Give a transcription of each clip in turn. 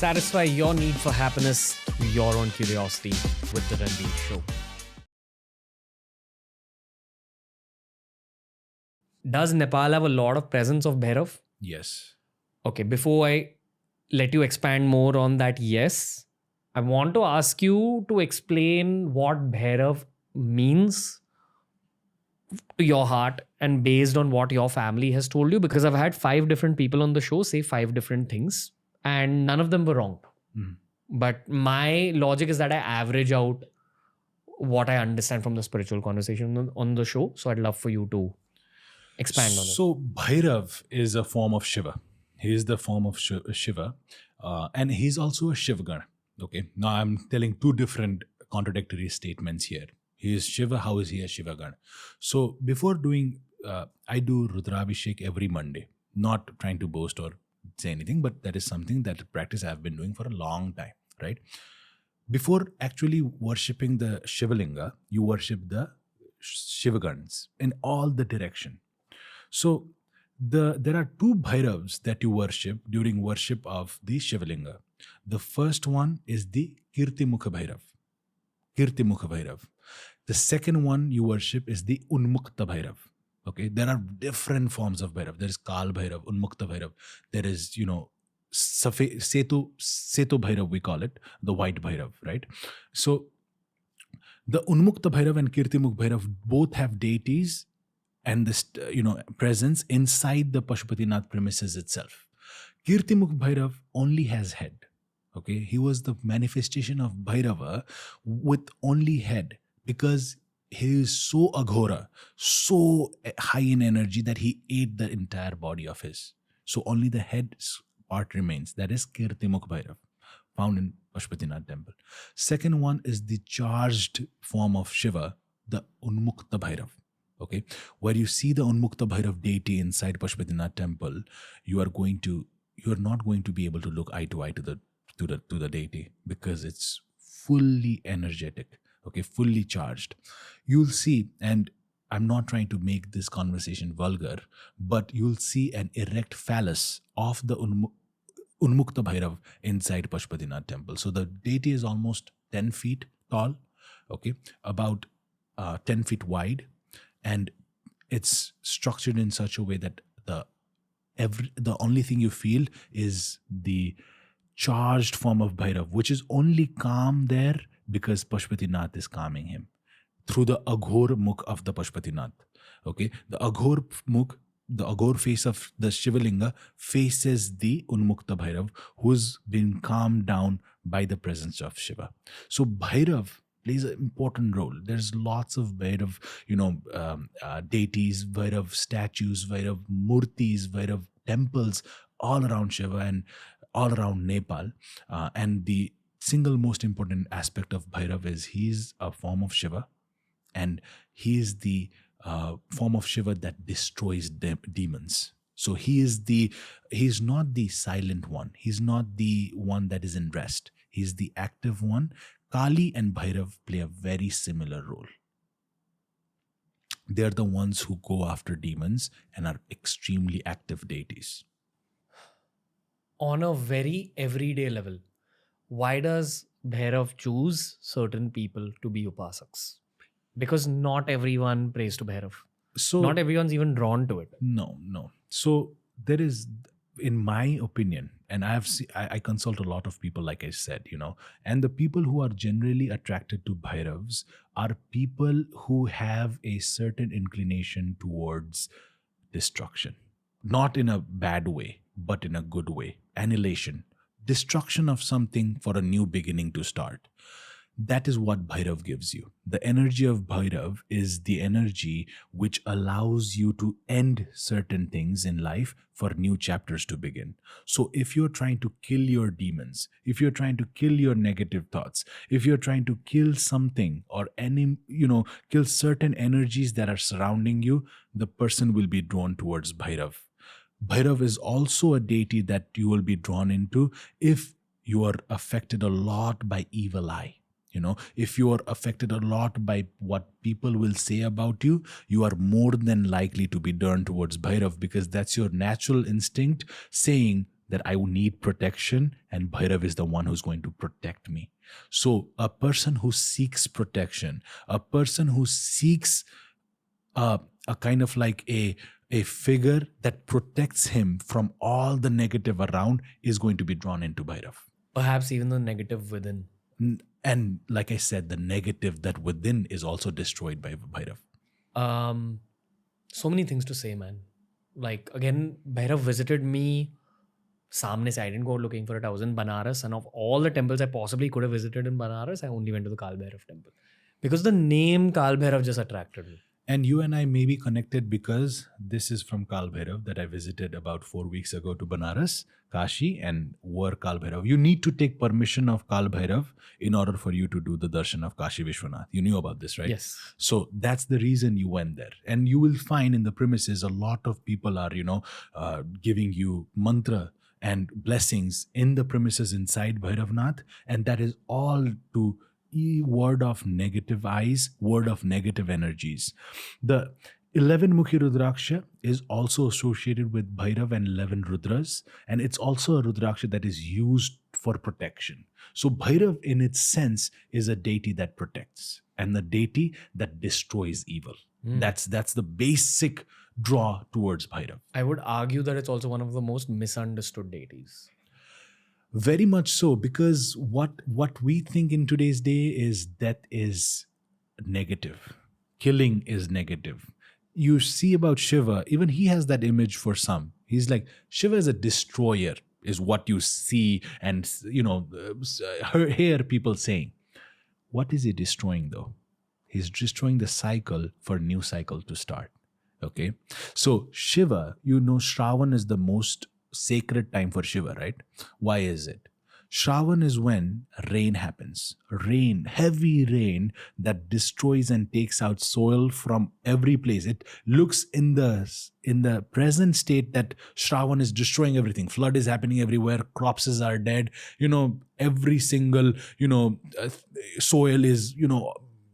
Satisfy your need for happiness through your own curiosity with the Ranveer Show. Does Nepal have a lot of presence of Bhairav? Yes. Okay, before I let you expand more on that, yes, I want to ask you to explain what Bhairav means to your heart and based on what your family has told you, because I've had 5 different people on the show say 5 different things and none of them were wrong. But my logic is that I average out what I understand from the spiritual conversation on the show. So I'd love for you to expand on it. So Bhairav is a form of Shiva. He is the form of Shiva. And he's also a Shivagana. Okay. Now I'm telling 2 different contradictory statements here. He is Shiva. How is he a Shivagana? So before doing, I do Rudrabhishek every Monday. Not trying to boast or say anything, but that is something that practice I've been doing for a long time, right? Before actually worshipping the Shivalinga, you worship the Shivaganas in all the direction. So there are 2 Bhairavs that you worship during worship of the Shivalinga. The first one is the Kirtimukha Bhairav. Kirtimukha Bhairav. The second one you worship is the Unmukta Bhairav. Okay, there are different forms of Bhairav. There is Kaal Bhairav, Unmukta Bhairav. There is, Setu Bhairav, we call it, the white Bhairav, right? So the Unmukta Bhairav and Kirtimukha Bhairav both have deities and this, presence inside the Pashupatinath premises itself. Kirtimukha Bhairav only has head. Okay, he was the manifestation of Bhairava with only head because he is so aghora, so high in energy that he ate the entire body of his. So only the head part remains. That is Kirtimukha Bhairav, found in Pashupatinath temple. Second one is the charged form of Shiva, the Unmukta Bhairav. Okay, where you see the Unmukta Bhairav deity inside Pashupatinath temple, you are not going to be able to look eye to eye to the deity because it's fully energetic. Okay, fully charged. You'll see, and I'm not trying to make this conversation vulgar, but you'll see an erect phallus of the Unmukta Bhairav inside Pashupatinath temple. So the deity is almost 10 feet tall, okay, about 10 feet wide, and it's structured in such a way that the only thing you feel is the charged form of Bhairav, which is only calm there because Pashupatinath is calming him through the Aghor Mukh of the Pashupatinath. Okay, the Aghor Mukh, the Aghor face of the Shivalinga faces the Unmukta Bhairav, who's been calmed down by the presence of Shiva. So Bhairav plays an important role. There's lots of Bhairav, deities, Bhairav statues, Bhairav murtis, Bhairav temples all around Shiva and all around Nepal. And the single most important aspect of Bhairav is he's a form of Shiva, and he is the form of Shiva that destroys demons. So he's not the silent one. He's not the one that is in rest. He's the active one. Kali and Bhairav play a very similar role. They're the ones who go after demons and are extremely active deities. On a very everyday level, why does Bhairav choose certain people to be upasaks? Because not everyone prays to Bhairav. So not everyone's even drawn to it. No. So there is, in my opinion, and I consult a lot of people, like I said, and the people who are generally attracted to Bhairavs are people who have a certain inclination towards destruction. Not in a bad way, but in a good way. Annihilation. Destruction of something for a new beginning to start. That is what Bhairav gives you. The energy of Bhairav is the energy which allows you to end certain things in life for new chapters to begin. So if you're trying to kill your demons, if you're trying to kill your negative thoughts, if you're trying to kill something or kill certain energies that are surrounding you, the person will be drawn towards Bhairav. Bhairav is also a deity that you will be drawn into if you are affected a lot by evil eye. If you are affected a lot by what people will say about you, you are more than likely to be drawn towards Bhairav because that's your natural instinct saying, that I need protection, and Bhairav is the one who's going to protect me. So a person who seeks protection, a person who seeks a kind of like a figure that protects him from all the negative around is going to be drawn into Bhairav. Perhaps even the negative within. And like I said, the negative that within is also destroyed by Bhairav. So many things to say, man. Like, again, Bhairav visited me samne se. I didn't go looking for it. I was in Banaras, and of all the temples I possibly could have visited in Banaras, I only went to the Kaal Bhairav temple. Because the name Kaal Bhairav just attracted me. And you and I may be connected because this is from Kaal Bhairav that I visited about 4 weeks ago to Banaras, Kashi, and were Kaal Bhairav. You need to take permission of Kaal Bhairav in order for you to do the darshan of Kashi Vishwanath. You knew about this, right? Yes. So that's the reason you went there. And you will find in the premises a lot of people are, giving you mantra and blessings in the premises inside Bhairavnath. And that is all to ward of negative eyes, ward of negative energies. The 11 Mukhi Rudraksha is also associated with Bhairav and 11 Rudras, and it's also a Rudraksha that is used for protection. So Bhairav in its sense is a deity that protects and the deity that destroys evil. That's the basic draw towards Bhairav. I would argue that it's also one of the most misunderstood deities. Very much so, because what we think in today's day is death is negative. Killing is negative. You see about Shiva, even he has that image for some. He's like, Shiva is a destroyer, is what you see and, hear people saying. What is he destroying though? He's destroying the cycle for a new cycle to start. Okay. So Shiva, Shravan is the most sacred time for Shiva, right? Why is it? Shravan is when rain happens. Rain, heavy rain that destroys and takes out soil from every place. It looks in the present state that Shravan is destroying everything. Flood is happening everywhere. Crops are dead. Every single, soil is,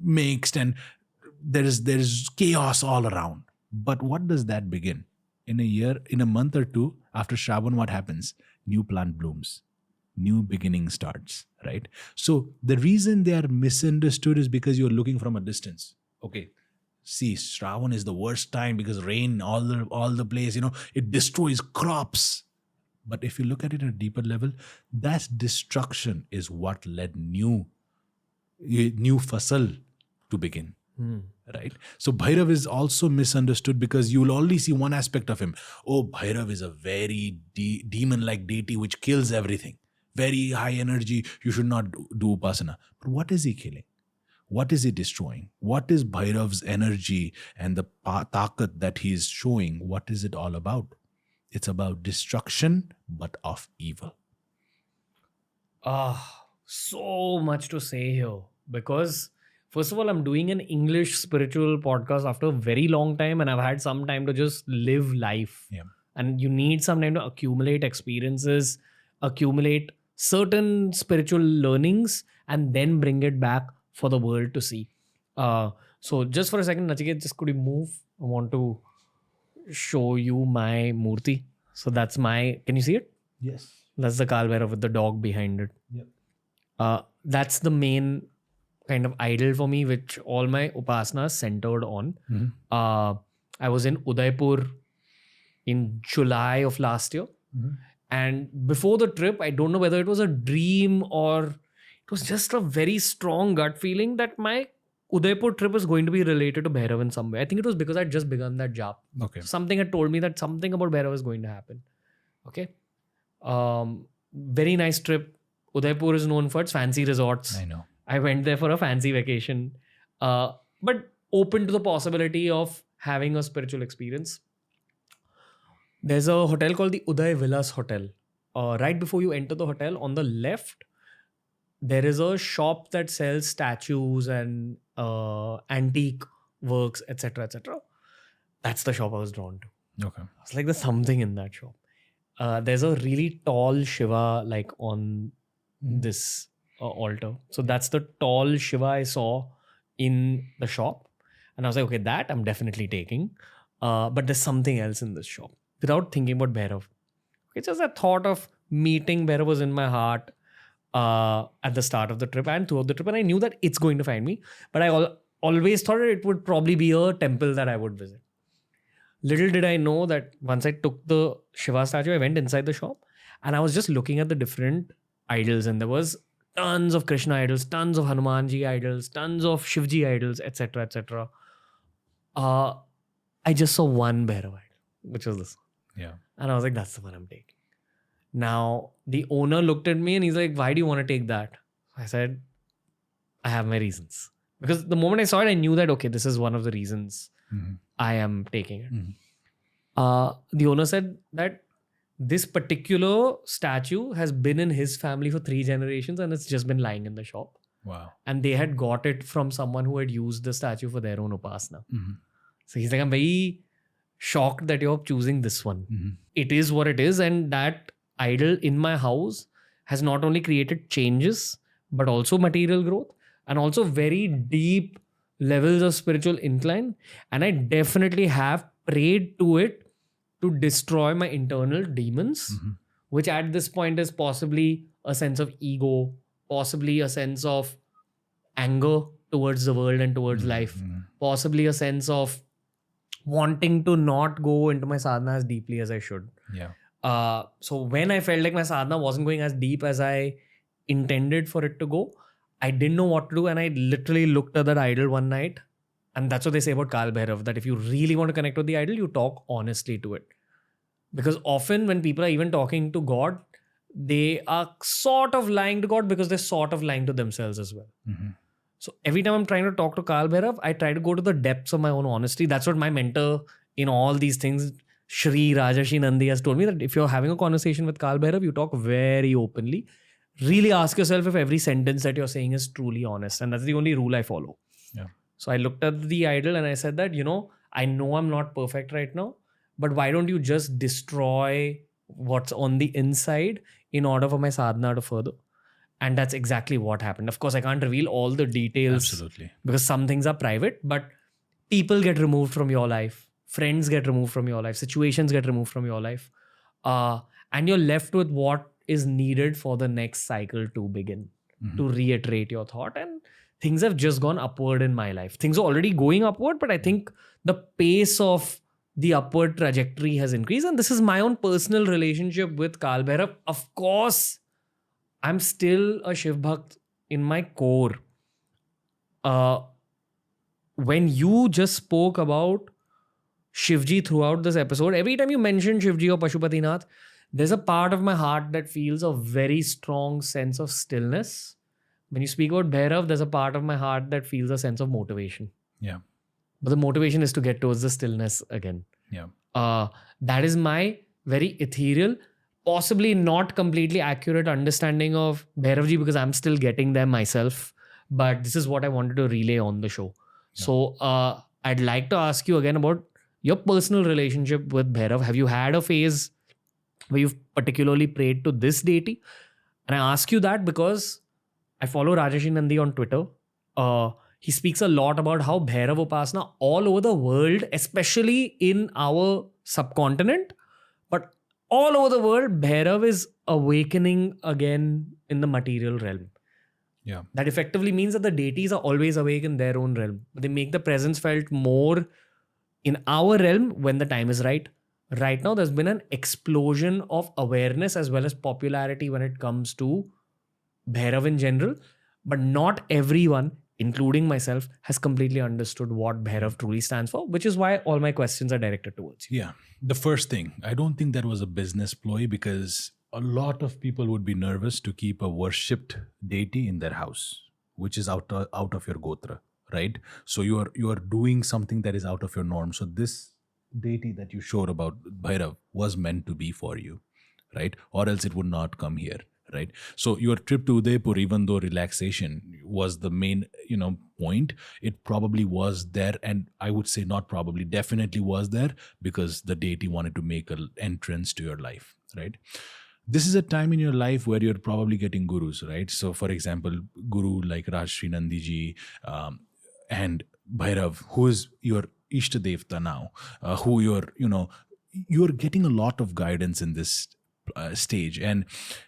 mixed, and there is chaos all around. But what does that begin? In a month or two after Shravan, what happens? New plant blooms. New beginning starts, right? So the reason they are misunderstood is because you're looking from a distance. Okay, see, Shravan is the worst time because rain all the place, it destroys crops. But if you look at it at a deeper level, that destruction is what led new fasal to begin. Right? So Bhairav is also misunderstood because you will only see one aspect of him. Oh, Bhairav is a very demon-like deity which kills everything. Very high energy. You should not do upasana. But what is he killing? What is he destroying? What is Bhairav's energy and the takat that he is showing? What is it all about? It's about destruction, but of evil. So much to say here. Because first of all, I'm doing an English spiritual podcast after a very long time, and I've had some time to just live life. Yeah. And you need some time to accumulate experiences, accumulate certain spiritual learnings, and then bring it back for the world to see. So just for a second, Nachiket, just could you move? I want to show you my murti. So that's can you see it? Yes. That's the Kaal Bhairav with the dog behind it. Yep. That's the main kind of idol for me, which all my upasanas centered on. I was in Udaipur in July of last year. And before the trip, I don't know whether it was a dream or it was just a very strong gut feeling that my Udaipur trip is going to be related to Bhairav in some way. I think it was because I'd just begun that job. Okay. Something had told me that something about Bhairav is going to happen. Okay. Very nice trip. Udaipur is known for its fancy resorts. I know. I went there for a fancy vacation, but open to the possibility of having a spiritual experience. There's a hotel called the Uday Villas Hotel. Right before you enter the hotel, on the left, there is a shop that sells statues and antique works, etc., etc. That's the shop I was drawn to. Okay. It's like there's something in that shop. There's a really tall Shiva on this altar. So that's the tall Shiva I saw in the shop. And I was like, okay, that I'm definitely taking. But there's something else in this shop. Without thinking about Bhairav. It's just that thought of meeting Bhairav was in my heart at the start of the trip and throughout the trip. And I knew that it's going to find me. But I always thought that it would probably be a temple that I would visit. Little did I know that once I took the Shiva statue, I went inside the shop and I was just looking at the different idols. And there was tons of Krishna idols, tons of Hanumanji idols, tons of Shivji idols, etc., etc. I just saw one Bhairav idol, which was this. Yeah. And I was like, that's the one I'm taking. Now, the owner looked at me and he's like, why do you want to take that? I said, I have my reasons. Because the moment I saw it, I knew that, okay, this is one of the reasons I am taking it. The owner said that this particular statue has been in his family for 3 generations and it's just been lying in the shop. Wow. And they had got it from someone who had used the statue for their own upasana. So he's like, I'm very shocked that you're choosing this one. It is what it is. And that idol in my house has not only created changes, but also material growth and also very deep levels of spiritual incline. And I definitely have prayed to it to destroy my internal demons, which at this point is possibly a sense of ego, possibly a sense of anger towards the world and towards life, possibly a sense of wanting to not go into my sadhana as deeply as I should. Yeah. So when I felt like my sadhana wasn't going as deep as I intended for it to go, I didn't know what to do. And I literally looked at that idol one night. And that's what they say about Kaal Bhairav, that if you really want to connect with the idol, you talk honestly to it. Because often when people are even talking to God, they are sort of lying to God because they're sort of lying to themselves as well. So every time I'm trying to talk to Kaal Bhairav, I try to go to the depths of my own honesty. That's what my mentor in all these things, Shri Rajarshi Nandi, has told me, that if you're having a conversation with Kaal Bhairav, you talk very openly. Really ask yourself if every sentence that you're saying is truly honest. And that's the only rule I follow. Yeah. So I looked at the idol and I said that, I know I'm not perfect right now, but why don't you just destroy what's on the inside in order for my sadhana to further? And that's exactly what happened. Of course, I can't reveal all the details. Absolutely. Because some things are private, but people get removed from your life. Friends get removed from your life. Situations get removed from your life. And you're left with what is needed for the next cycle to begin, to reiterate your thought. And things have just gone upward in my life. Things are already going upward, but I think the pace of the upward trajectory has increased. And this is my own personal relationship with Kaal Bhairav. Of course, I'm still a Shiv Bhakt in my core. When you just spoke about Shivji throughout this episode, every time you mention Shivji or Pashupatinath, there's a part of my heart that feels a very strong sense of stillness. When you speak about Bhairav, there's a part of my heart that feels a sense of motivation. Yeah. But the motivation is to get towards the stillness again. Yeah. That is my very ethereal, possibly not completely accurate understanding of Bhairavji, because I'm still getting there myself. But this is what I wanted to relay on the show. Yeah. So I'd like to ask you again about your personal relationship with Bhairav. Have you had a phase where you've particularly prayed to this deity? And I ask you that because I follow Rajarshi Nandi on Twitter. He speaks a lot about how Bhairav Upasana all over the world, especially in our subcontinent, but all over the world, Bhairav is awakening again in the material realm. Yeah. That effectively means that the deities are always awake in their own realm. But they make the presence felt more in our realm when the time is right. Right now, there's been an explosion of awareness as well as popularity when it comes to Bhairav in general. But not everyone, including myself, has completely understood what Bhairav truly stands for, which is why all my questions are directed towards you. Yeah. The first thing, I don't think that was a business ploy, because a lot of people would be nervous to keep a worshipped deity in their house, which is out of your gotra, right? So you are doing something that is out of your norm. So this deity that you showed about Bhairav was meant to be for you, right? Or else it would not come here, right? So your trip to Udaipur, even though relaxation was the main, point, it probably was there. And I would say not probably, definitely was there, because the deity wanted to make an entrance to your life, right? This is a time in your life where you're probably getting gurus, right? So for example, guru like Rajarshi Nandi ji and Bhairav, who is your Ishta Devta now, who you're getting a lot of guidance in this stage. And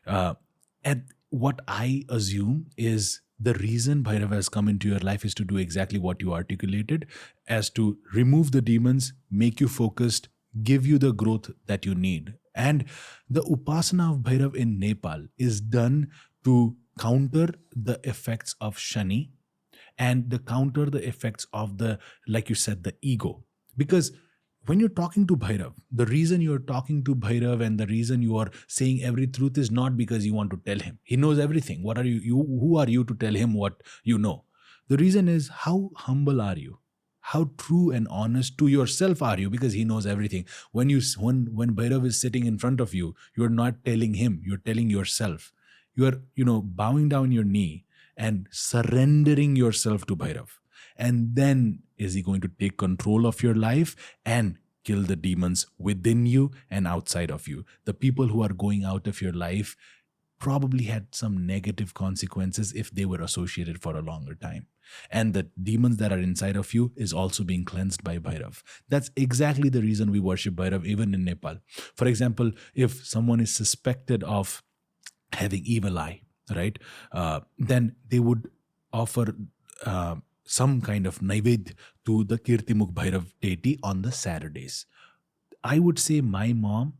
at what I assume is the reason Bhairav has come into your life is to do exactly what you articulated, as to remove the demons, make you focused, give you the growth that you need. And the Upasana of Bhairav in Nepal is done to counter the effects of Shani and the counter the effects of the, like you said, the ego. Because when you're talking to Bhairav, the reason you're talking to Bhairav and the reason you are saying every truth is not because you want to tell him. He knows everything. What are you? Who are you to tell him what you know? The reason is, how humble are you? How true and honest to yourself are you? Because he knows everything. When Bhairav is sitting in front of you, you're not telling him, you're telling yourself. You are, bowing down your knee and surrendering yourself to Bhairav. And then is he going to take control of your life and kill the demons within you and outside of you. The people who are going out of your life probably had some negative consequences if they were associated for a longer time. And the demons that are inside of you is also being cleansed by Bhairav. That's exactly the reason we worship Bhairav even in Nepal. For example, if someone is suspected of having evil eye, right, then they would offer some kind of Naivedya to the Kirtimukh Bhairav deity on the Saturdays. I would say my mom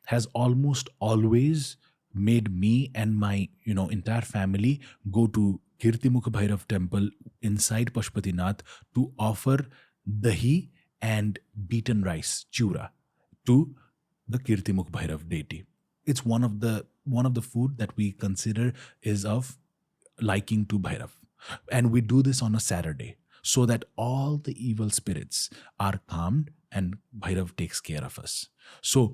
has almost always made me and my entire family go to Kirtimukh Bhairav temple inside Pashupatinath to offer dahi and beaten rice, chura, to the Kirtimukh Bhairav deity. It's one of the food that we consider is of liking to Bhairav. And we do this on a Saturday so that all the evil spirits are calmed and Bhairav takes care of us. So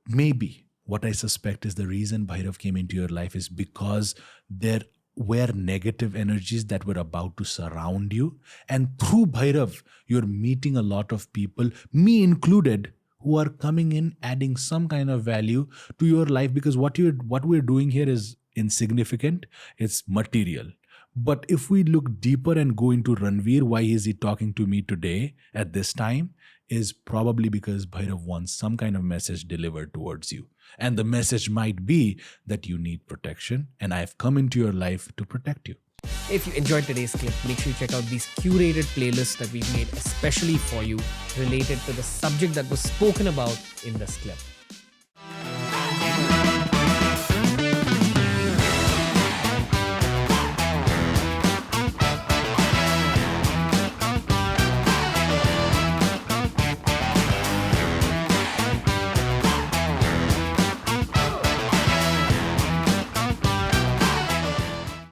maybe what I suspect is the reason Bhairav came into your life is because there were negative energies that were about to surround you. And through Bhairav, you're meeting a lot of people, me included, who are coming in, adding some kind of value to your life, because what we're doing here is insignificant. It's material. But if we look deeper and go into Ranveer, why is he talking to me today at this time, is probably because Bhairav wants some kind of message delivered towards you. And the message might be that you need protection, and I have come into your life to protect you. If you enjoyed today's clip, make sure you check out these curated playlists that we've made especially for you, related to the subject that was spoken about in this clip.